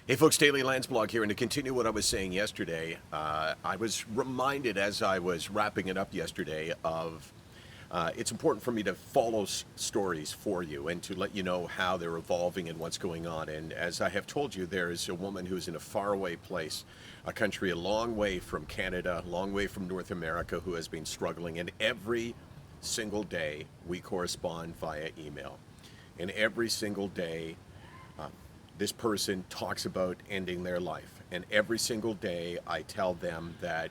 Hey folks, Daily Landsblog here, and to continue what I was saying yesterday, I was reminded as I was wrapping it up yesterday of it's important for me to follow stories for you and to let you know how they're evolving and what's going on. And as I have told you, there is a woman who's in a faraway place, a country a long way from Canada, a long way from North America, who has been struggling. And every single day we correspond via email. And every single day this person talks about ending their life. And every single day I tell them that,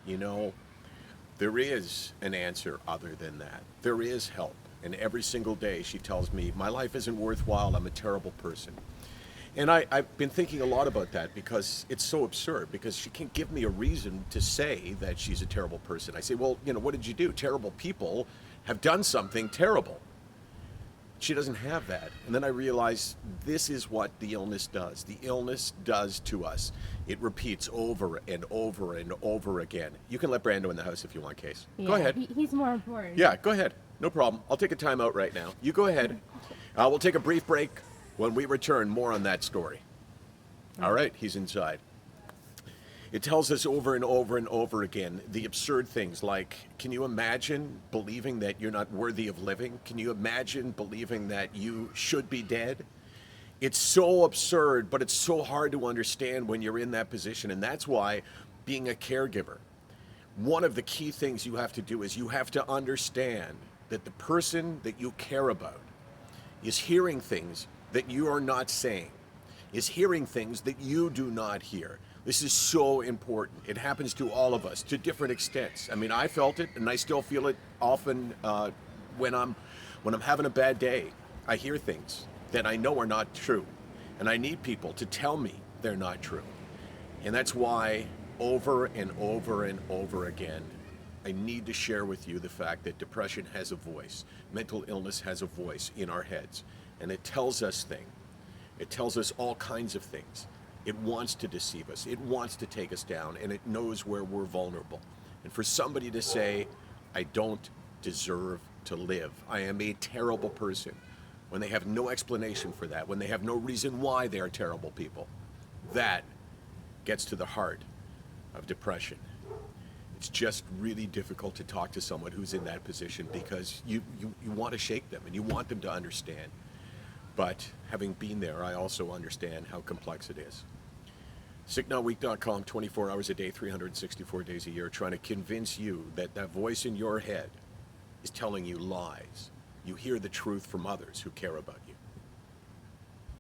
there is an answer other than that. There is help. And every single day she tells me, my life isn't worthwhile, I'm a terrible person. And I've been thinking a lot about that because it's so absurd, because she can't give me a reason to say that she's a terrible person. I say, well, what did you do? Terrible people have done something terrible. She doesn't have that. And then I realized this is what the illness does. The illness does to us. It repeats over and over and over again. You can let Brando in the house if you want, Case. Yeah, go ahead. He's more important. Yeah, go ahead. No problem. I'll take a time out right now. You go ahead. We'll take a brief break. When we return, more on that story. All right, he's inside. It tells us over and over and over again the absurd things like, can you imagine believing that you're not worthy of living? Can you imagine believing that you should be dead? It's so absurd, but it's so hard to understand when you're in that position. And that's why being a caregiver, one of the key things you have to do is you have to understand that the person that you care about is hearing things that you are not saying, is hearing things that you do not hear. This is so important. It happens to all of us to different extents. I mean, I felt it, and I still feel it often when I'm having a bad day. I hear things that I know are not true, and I need people to tell me they're not true. And that's why over and over and over again, I need to share with you the fact that depression has a voice. Mental illness has a voice in our heads, and it tells us things. It tells us all kinds of things. It wants to deceive us. It wants to take us down, and it knows where we're vulnerable. And for somebody to say, I don't deserve to live, I am a terrible person, when they have no explanation for that, when they have no reason why they are terrible people, that gets to the heart of depression. It's just really difficult to talk to someone who's in that position because you want to shake them and you want them to understand. But having been there, I also understand how complex it is. SickNotWeak.com, 24 hours a day, 364 days a year, trying to convince you that that voice in your head is telling you lies. You hear the truth from others who care about you.